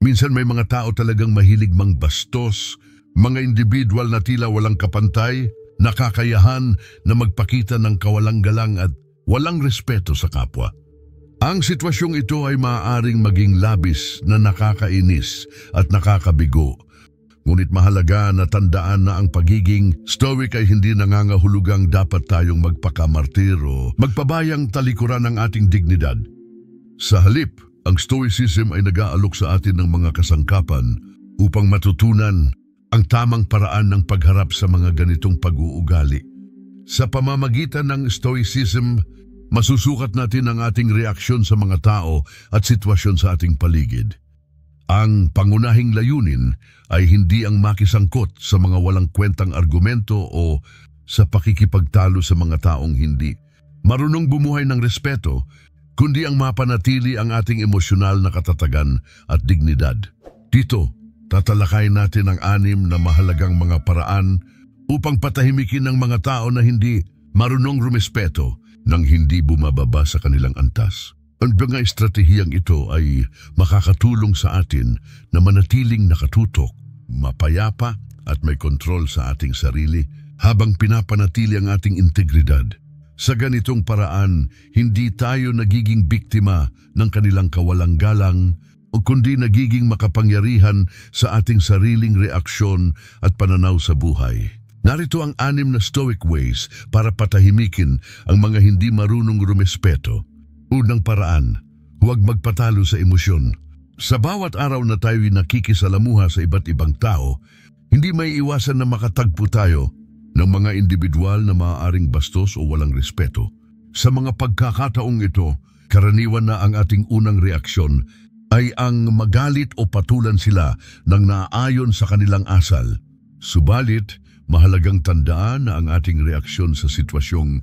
Minsan may mga tao talagang mahilig mangbastos, mga individual na tila walang kapantay, nakakayahan na magpakita ng kawalang-galang at walang respeto sa kapwa. Ang sitwasyong ito ay maaaring maging labis na nakakainis at nakakabigo. Ngunit mahalaga na tandaan na ang pagiging stoic ay hindi nangangahulugang dapat tayong magpakamartir o magpabayang talikuran ng ating dignidad. Sa halip, ang stoicism ay nag-aalok sa atin ng mga kasangkapan upang matutunan ang tamang paraan ng pagharap sa mga ganitong pag-uugali. Sa pamamagitan ng stoicism, masusukat natin ang ating reaksyon sa mga tao at sitwasyon sa ating paligid. Ang pangunahing layunin ay hindi ang makisangkot sa mga walang kwentang argumento o sa pakikipagtalo sa mga taong hindi marunong bumuhay ng respeto, kundi ang mapanatili ang ating emosyonal na katatagan at dignidad. Dito, tatalakayin natin ang 6 na mahalagang mga paraan upang patahimikin ang mga tao na hindi marunong rumespeto nang hindi bumababa sa kanilang antas. Ang mga estratehiyang ito ay makakatulong sa atin na manatiling nakatutok, mapayapa at may kontrol sa ating sarili habang pinapanatili ang ating integridad. Sa ganitong paraan, hindi tayo nagiging biktima ng kanilang kawalang-galang o kundi nagiging makapangyarihan sa ating sariling reaksyon at pananaw sa buhay. Narito ang 6 na stoic ways para patahimikin ang mga hindi marunong rumespeto. Unang paraan, huwag magpatalo sa emosyon. Sa bawat araw na tayo'y nakikisalamuha sa iba't ibang tao, hindi may iwasan na makatagpo tayo ng mga individual na maaaring bastos o walang respeto. Sa mga pagkakataong ito, karaniwan na ang ating unang reaksyon ay ang magalit o patulan sila ng naaayon sa kanilang asal. Subalit, mahalagang tandaan na ang ating reaksyon sa sitwasyong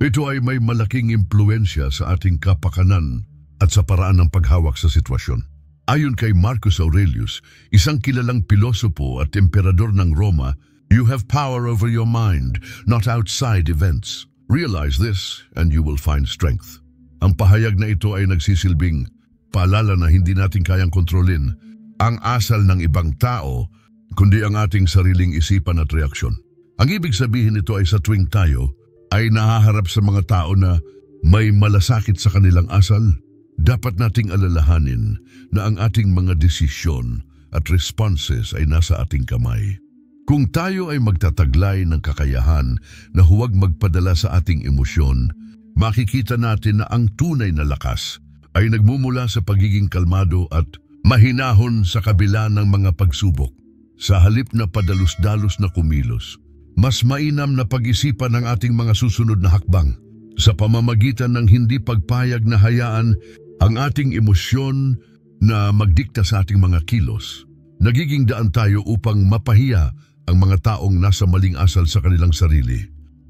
ito ay may malaking impluensya sa ating kapakanan at sa paraan ng paghawak sa sitwasyon. Ayon kay Marcus Aurelius, isang kilalang pilosopo at emperador ng Roma, "You have power over your mind, not outside events. Realize this and you will find strength." Ang pahayag na ito ay nagsisilbing paalala na hindi natin kayang kontrolin ang asal ng ibang tao, kundi ang ating sariling isipan at reaksyon. Ang ibig sabihin nito ay sa tuwing tayo ay nahaharap sa mga tao na may malasakit sa kanilang asal, dapat nating alalahanin na ang ating mga desisyon at responses ay nasa ating kamay. Kung tayo ay magtataglay ng kakayahan na huwag magpadala sa ating emosyon, makikita natin na ang tunay na lakas ay nagmumula sa pagiging kalmado at mahinahon sa kabila ng mga pagsubok. Sa halip na padalos-dalos na kumilos, mas mainam na pag-isipan ang ating mga susunod na hakbang sa pamamagitan ng hindi pagpayag na hayaan ang ating emosyon na magdikta sa ating mga kilos. Nagiging daan tayo upang mapahiya ang mga taong nasa maling asal sa kanilang sarili.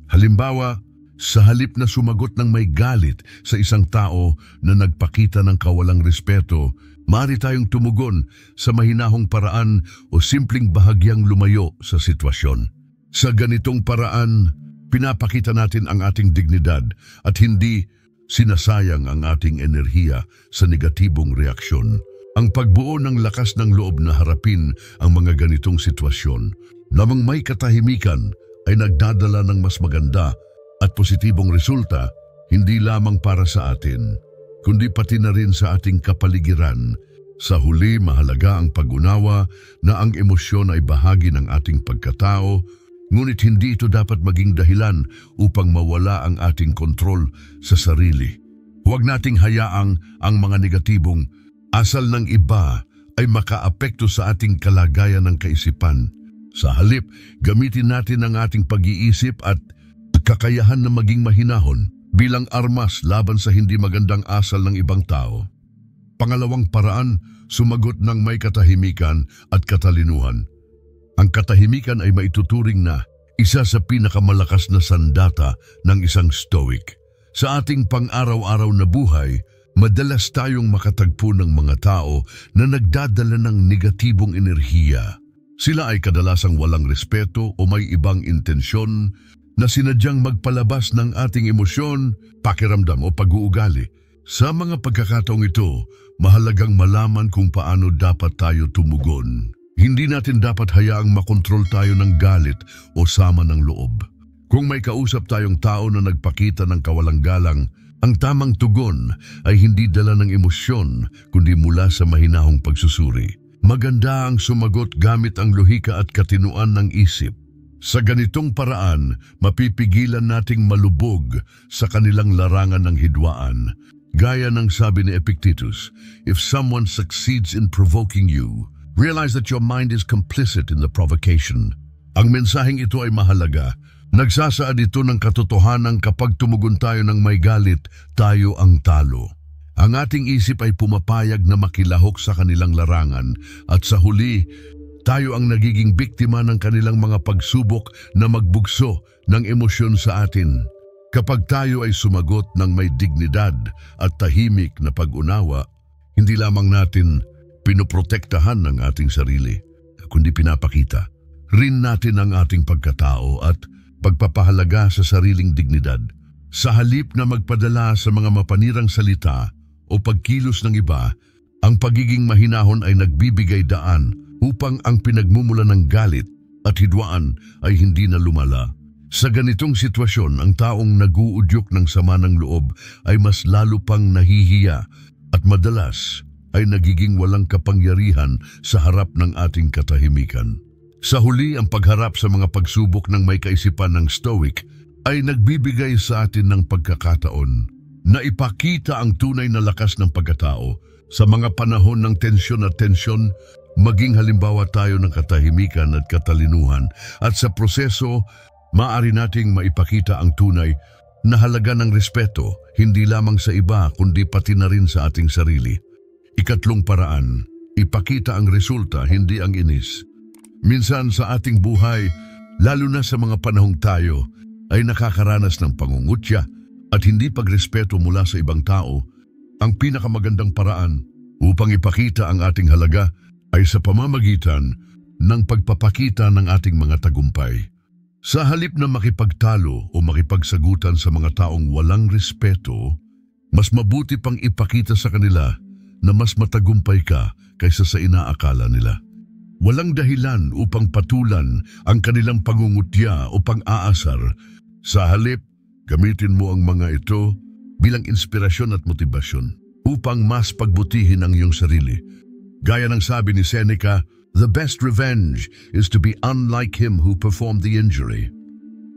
Halimbawa, sa halip na sumagot ng may galit sa isang tao na nagpakita ng kawalang respeto, maaari tayong tumugon sa mahinahong paraan o simpleng bahagyang lumayo sa sitwasyon. Sa ganitong paraan, pinapakita natin ang ating dignidad at hindi sinasayang ang ating enerhiya sa negatibong reaksyon. Ang pagbuo ng lakas ng loob na harapin ang mga ganitong sitwasyon, namang may katahimikan, ay nagdadala ng mas maganda at positibong resulta, hindi lamang para sa atin, kundi pati na rin sa ating kapaligiran. Sa huli, mahalaga ang pag-unawa na ang emosyon ay bahagi ng ating pagkatao, ngunit hindi ito dapat maging dahilan upang mawala ang ating kontrol sa sarili. Huwag nating hayaang ang mga negatibong asal ng iba ay makaapekto sa ating kalagayan ng kaisipan. Sa halip, gamitin natin ang ating pag-iisip at kakayahan na maging mahinahon bilang armas laban sa hindi magandang asal ng ibang tao. Pangalawang paraan, sumagot ng may katahimikan at katalinuhan. Ang katahimikan ay maituturing na isa sa pinakamalakas na sandata ng isang stoic. Sa ating pang-araw-araw na buhay, madalas tayong makatagpo ng mga tao na nagdadala ng negatibong enerhiya. Sila ay kadalasang walang respeto o may ibang intensyon na sinadyang magpalabas ng ating emosyon, pakiramdam o pag-uugali. Sa mga pagkakataong ito, mahalagang malaman kung paano dapat tayo tumugon. Hindi natin dapat hayaang makontrol tayo ng galit o sama ng loob. Kung may kausap tayong tao na nagpakita ng kawalang galang, ang tamang tugon ay hindi dala ng emosyon kundi mula sa mahinahong pagsusuri. Maganda ang sumagot gamit ang lohika at katinuan ng isip. Sa ganitong paraan, mapipigilan nating malubog sa kanilang larangan ng hidwaan. Gaya ng sabi ni Epictetus, if someone succeeds in provoking you, realize that your mind is complicit in the provocation. Ang mensaheng ito ay mahalaga. Nagsasaad ito ng katotohanan kapag tumugon tayo ng may galit, tayo ang talo. Ang ating isip ay pumapayag na makilahok sa kanilang larangan at sa huli, tayo ang nagiging biktima ng kanilang mga pagsubok na magbugso ng emosyon sa atin. Kapag tayo ay sumagot ng may dignidad at tahimik na pag-unawa, hindi lamang natin pinoprotektahan ang ating sarili, kundi pinapakita rin natin ang ating pagkatao at pagpapahalaga sa sariling dignidad. Sa halip na magpadala sa mga mapanirang salita o pagkilos ng iba, ang pagiging mahinahon ay nagbibigay daan upang ang pinagmumula ng galit at hidwaan ay hindi na lumala. Sa ganitong sitwasyon, ang taong naguudyok ng sama ng loob ay mas lalo pang nahihiya at madalas ay nagiging walang kapangyarihan sa harap ng ating katahimikan. Sa huli, ang pagharap sa mga pagsubok ng may kaisipan ng Stoic ay nagbibigay sa atin ng pagkakataon na ipakita ang tunay na lakas ng pagkatao. Sa mga panahon ng tensyon at tensyon, maging halimbawa tayo ng katahimikan at katalinuhan at sa proseso, maaari nating maipakita ang tunay na halaga ng respeto, hindi lamang sa iba kundi pati na rin sa ating sarili. Ikatlong paraan, ipakita ang resulta, hindi ang inis. Minsan sa ating buhay, lalo na sa mga panahong tayo, ay nakakaranas ng pangungutya at hindi pagrespeto mula sa ibang tao. Ang pinakamagandang paraan upang ipakita ang ating halaga ay sa pamamagitan ng pagpapakita ng ating mga tagumpay. Sa halip na makipagtalo o makipagsagutan sa mga taong walang respeto, mas mabuti pang ipakita sa kanila na mas matagumpay ka kaysa sa inaakala nila. Walang dahilan upang patulan ang kanilang pangungutya o pang-aasar. Sa halip, gamitin mo ang mga ito bilang inspirasyon at motibasyon upang mas pagbutihin ang iyong sarili. Gaya ng sabi ni Seneca, the best revenge is to be unlike him who performed the injury.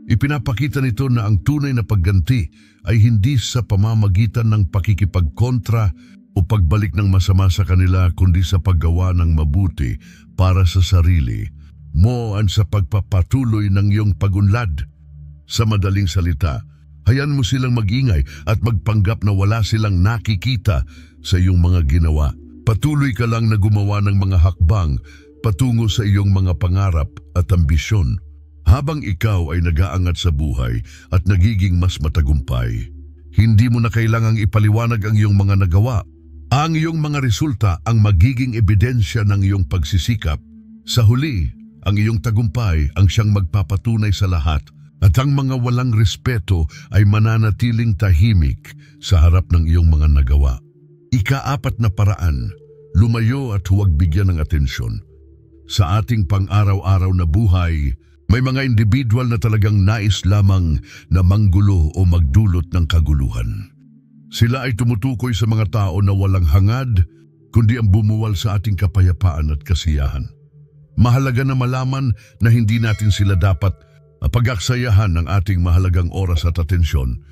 Ipinapakita nito na ang tunay na pagganti ay hindi sa pamamagitan ng pakikipagkontra o pagbalik ng masama sa kanila kundi sa paggawa ng mabuti para sa sarili mo at sa pagpapatuloy ng iyong pagunlad. Sa madaling salita, hayaan mo silang mag-ingay at magpanggap na wala silang nakikita sa iyong mga ginawa. Patuloy ka lang na gumawa ng mga hakbang patungo sa iyong mga pangarap at ambisyon habang ikaw ay nag-aangat sa buhay at nagiging mas matagumpay. Hindi mo na kailangang ipaliwanag ang iyong mga nagawa. Ang iyong mga resulta ang magiging ebidensya ng iyong pagsisikap. Sa huli, ang iyong tagumpay ang siyang magpapatunay sa lahat at ang mga walang respeto ay mananatiling tahimik sa harap ng iyong mga nagawa. Ika-4 na paraan, lumayo at huwag bigyan ng atensyon. Sa ating pang-araw-araw na buhay, may mga individual na talagang nais lamang na manggulo o magdulot ng kaguluhan. Sila ay tumutukoy sa mga tao na walang hangad, kundi ang bumuwal sa ating kapayapaan at kasiyahan. Mahalaga na malaman na hindi natin sila dapat pag-aksayahan ng ating mahalagang oras at atensyon.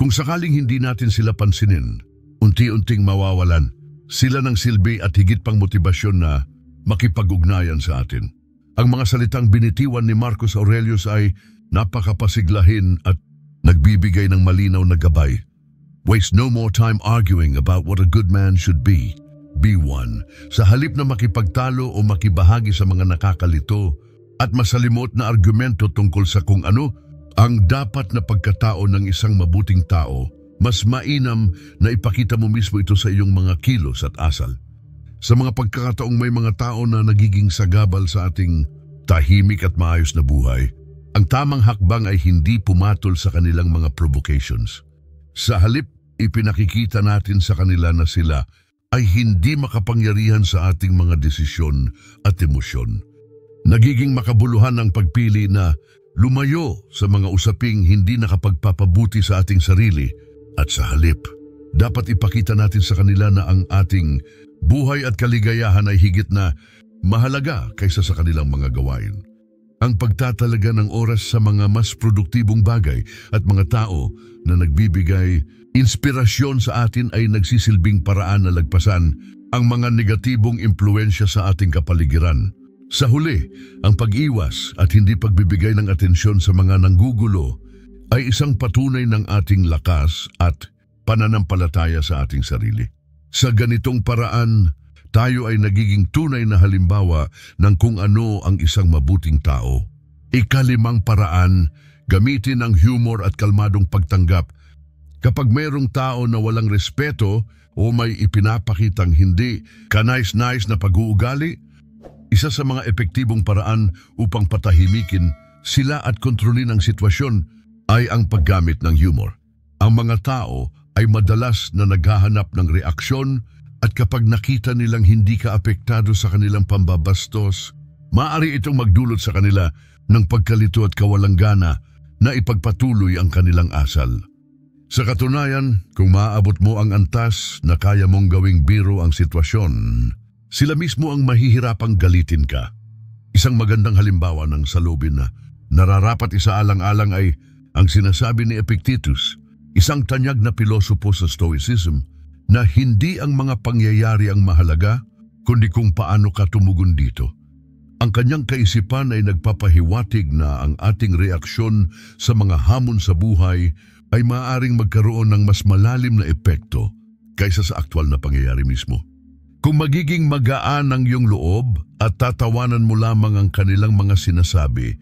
Kung sakaling hindi natin sila pansinin, unti-unting mawawalan sila ng silbi at higit pang motibasyon na makipag-ugnayan sa atin. Ang mga salitang binitiwan ni Marcus Aurelius ay napakapasiglahin at nagbibigay ng malinaw na gabay. Waste no more time arguing about what a good man should be. Be one. Sa halip na makipagtalo o makibahagi sa mga nakakalito at masalimot na argumento tungkol sa kung ano ang dapat na pagkatao ng isang mabuting tao, mas mainam na ipakita mo mismo ito sa iyong mga kilos at asal. Sa mga pagkakataong may mga tao na nagiging sagabal sa ating tahimik at maayos na buhay, ang tamang hakbang ay hindi pumatol sa kanilang mga provocations. Sa halip, ipinakikita natin sa kanila na sila ay hindi makapangyarihan sa ating mga desisyon at emosyon. Nagiging makabuluhan ang pagpili na lumayo sa mga usaping hindi nakapagpapabuti sa ating sarili at sa halip. Dapat ipakita natin sa kanila na ang ating buhay at kaligayahan ay higit na mahalaga kaysa sa kanilang mga gawain. Ang pagtatalaga ng oras sa mga mas produktibong bagay at mga tao na nagbibigay inspirasyon sa atin ay nagsisilbing paraan na lagpasan ang mga negatibong impluensya sa ating kapaligiran. Sa huli, ang pag-iwas at hindi pagbibigay ng atensyon sa mga nanggugulo ay isang patunay ng ating lakas at pananampalataya sa ating sarili. Sa ganitong paraan, tayo ay nagiging tunay na halimbawa ng kung ano ang isang mabuting tao. Ikalimang paraan, gamitin ang humor at kalmadong pagtanggap. Kapag mayroong tao na walang respeto o may ipinapakitang hindi kanais-nais na pag-uugali, isa sa mga epektibong paraan upang patahimikin sila at kontrolin ang sitwasyon ay ang paggamit ng humor. Ang mga tao ay madalas na naghahanap ng reaksyon at kapag nakita nilang hindi ka apektado sa kanilang pambabastos, maaari itong magdulot sa kanila ng pagkalito at kawalanggana na ipagpatuloy ang kanilang asal. Sa katunayan, kung maaabot mo ang antas na kaya mong gawing biro ang sitwasyon, sila mismo ang mahihirapang galitin ka. Isang magandang halimbawa ng salubin na nararapat isaalang-alang ay ang sinasabi ni Epictetus, isang tanyag na pilosopo sa Stoicism, na hindi ang mga pangyayari ang mahalaga, kundi kung paano ka tumugon dito. Ang kanyang kaisipan ay nagpapahiwatig na ang ating reaksyon sa mga hamon sa buhay ay maaaring magkaroon ng mas malalim na epekto kaysa sa aktwal na pangyayari mismo. Kung magiging magaan ang iyong loob at tatawanan mo lamang ang kanilang mga sinasabi,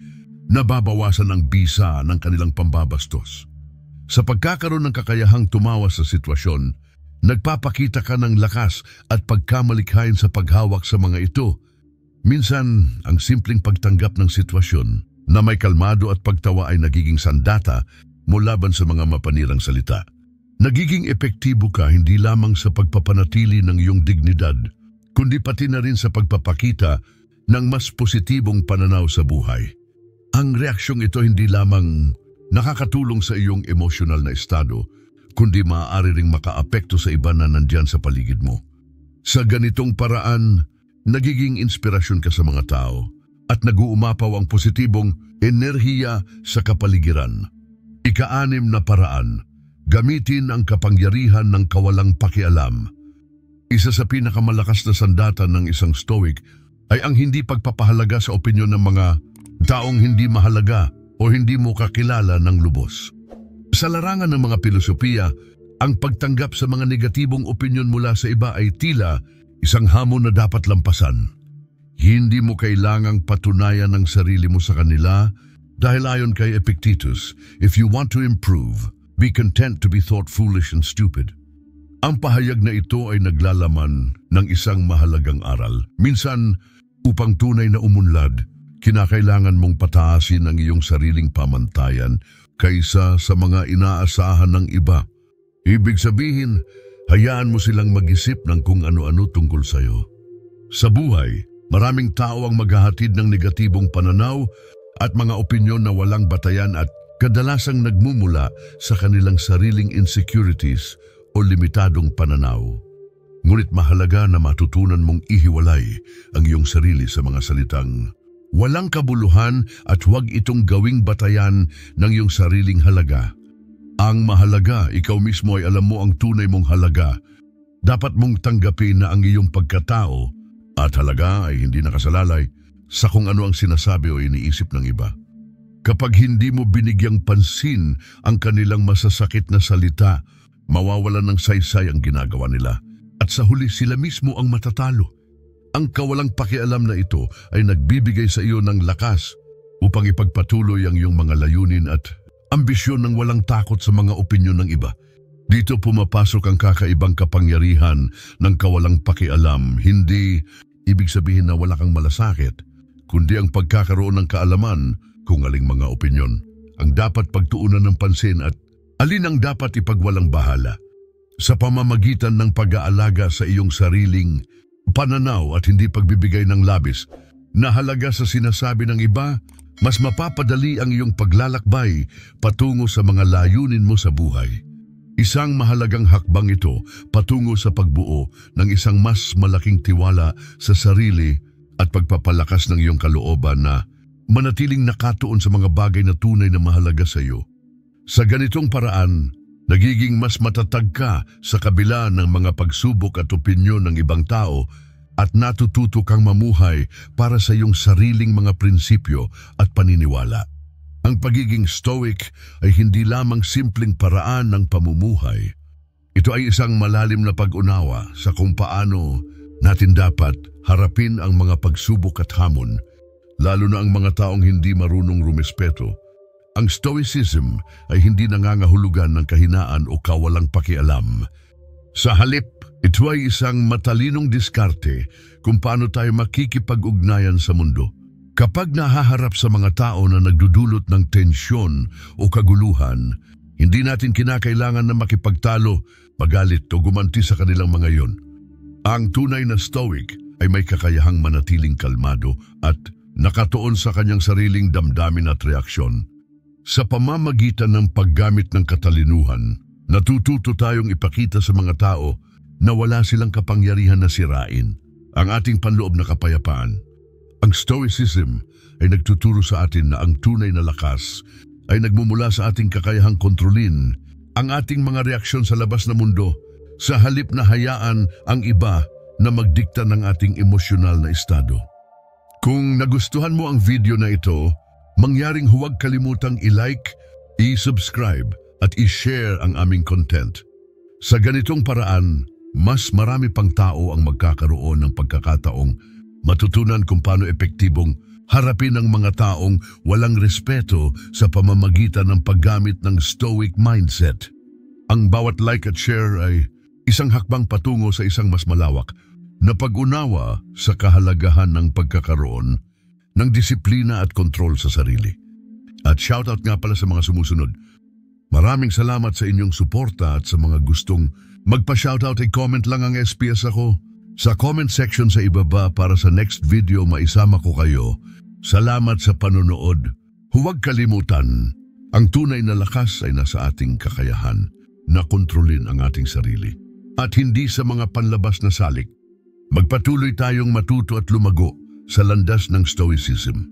nababawasan ang bisa ng kanilang pambabastos. Sa pagkakaroon ng kakayahang tumawa sa sitwasyon, nagpapakita ka ng lakas at pagkamalikhain sa paghawak sa mga ito. Minsan, ang simpleng pagtanggap ng sitwasyon na may kalmado at pagtawa ay nagiging sandata mo laban sa mga mapanirang salita. Nagiging epektibo ka hindi lamang sa pagpapanatili ng iyong dignidad, kundi pati na rin sa pagpapakita ng mas positibong pananaw sa buhay. Ang reaksyong ito hindi lamang nakakatulong sa iyong emosyonal na estado, kundi maaari ring makaapekto sa iba na nandyan sa paligid mo. Sa ganitong paraan, nagiging inspirasyon ka sa mga tao at nag-uumapaw ang positibong enerhiya sa kapaligiran. Ika-6 na paraan, gamitin ang kapangyarihan ng kawalang pakialam. Isa sa pinakamalakas na sandata ng isang stoic ay ang hindi pagpapahalaga sa opinyon ng mga taong hindi mahalaga o hindi mo kakilala ng lubos. Sa larangan ng mga filosofiya, ang pagtanggap sa mga negatibong opinyon mula sa iba ay tila isang hamon na dapat lampasan. Hindi mo kailangang patunayan ang sarili mo sa kanila dahil ayon kay Epictetus, if you want to improve, be content to be thought foolish and stupid. Ang pahayag na ito ay naglalaman ng isang mahalagang aral. Minsan, upang tunay na umunlad, kinakailangan mong pataasin ang iyong sariling pamantayan kaysa sa mga inaasahan ng iba. Ibig sabihin, hayaan mo silang mag-isip ng kung ano-ano tungkol sa iyo. Sa buhay, maraming tao ang maghahatid ng negatibong pananaw at mga opinyon na walang batayan at kadalasang nagmumula sa kanilang sariling insecurities o limitadong pananaw. Ngunit mahalaga na matutunan mong ihiwalay ang iyong sarili sa mga salitang walang kabuluhan at huwag itong gawing batayan ng iyong sariling halaga. Ang mahalaga, ikaw mismo ay alam mo ang tunay mong halaga. Dapat mong tanggapin na ang iyong pagkatao at halaga ay hindi nakasalalay sa kung ano ang sinasabi o iniisip ng iba. Kapag hindi mo binigyang pansin ang kanilang masasakit na salita, mawawalan ng saysay ang ginagawa nila at sa huli sila mismo ang matatalo. Ang kawalang pakialam na ito ay nagbibigay sa iyo ng lakas upang ipagpatuloy ang iyong mga layunin at ambisyon ng walang takot sa mga opinyon ng iba. Dito pumapasok ang kakaibang kapangyarihan ng kawalang pakialam, hindi ibig sabihin na wala kang malasakit, kundi ang pagkakaroon ng kaalaman kung aling mga opinyon ang dapat pagtuunan ng pansin at alin ang dapat ipagwalang bahala. sa pamamagitan ng pag-aalaga sa iyong sariling pananaw at hindi pagbibigay ng labis na halaga sa sinasabi ng iba, mas mapapadali ang iyong paglalakbay patungo sa mga layunin mo sa buhay. Isang mahalagang hakbang ito patungo sa pagbuo ng isang mas malaking tiwala sa sarili at pagpapalakas ng iyong kalooban na manatiling nakatuon sa mga bagay na tunay na mahalaga sa iyo. Sa ganitong paraan, nagiging mas matatag ka sa kabila ng mga pagsubok at opinyon ng ibang tao at natututo kang mamuhay para sa iyong sariling mga prinsipyo at paniniwala. Ang pagiging stoic ay hindi lamang simpleng paraan ng pamumuhay. Ito ay isang malalim na pag-unawa sa kung paano natin dapat harapin ang mga pagsubok at hamon, lalo na ang mga taong hindi marunong rumespeto. Ang stoicism ay hindi nangangahulugan ng kahinaan o kawalang pakialam. Sa halip, ito ay isang matalinong diskarte kung paano tayo makikipag-ugnayan sa mundo. Kapag nahaharap sa mga tao na nagdudulot ng tensyon o kaguluhan, hindi natin kinakailangan na makipagtalo, magalit o gumanti sa kanilang mga iyon. Ang tunay na stoic ay may kakayahang manatiling kalmado at nakatuon sa kanyang sariling damdamin at reaksyon. Sa pamamagitan ng paggamit ng katalinuhan, natututo tayong ipakita sa mga tao na wala silang kapangyarihan na sirain ang ating panloob na kapayapaan. Ang stoicism ay nagtuturo sa atin na ang tunay na lakas ay nagmumula sa ating kakayahang kontrolin ang ating mga reaksyon sa labas na mundo sa halip na hayaan ang iba na magdikta ng ating emosyonal na estado. Kung nagustuhan mo ang video na ito, mangyaring huwag kalimutang i-like, i-subscribe at i-share ang aming content. Sa ganitong paraan, mas marami pang tao ang magkakaroon ng pagkakataong matutunan kung paano epektibong harapin ang mga taong walang respeto sa pamamagitan ng paggamit ng stoic mindset. Ang bawat like at share ay isang hakbang patungo sa isang mas malawak na pag-unawa sa kahalagahan ng pagkakaroon ng disiplina at kontrol sa sarili. At shoutout nga pala sa mga sumusunod. Maraming salamat sa inyong suporta at sa mga gustong magpa-shoutout ay comment lang ang SPS ako sa comment section sa ibaba para sa next video maisama ko kayo. Salamat sa panonood. Huwag kalimutan, ang tunay na lakas ay nasa ating kakayahan na kontrolin ang ating sarili at hindi sa mga panlabas na salik. Magpatuloy tayong matuto at lumago sa landas ng stoicism.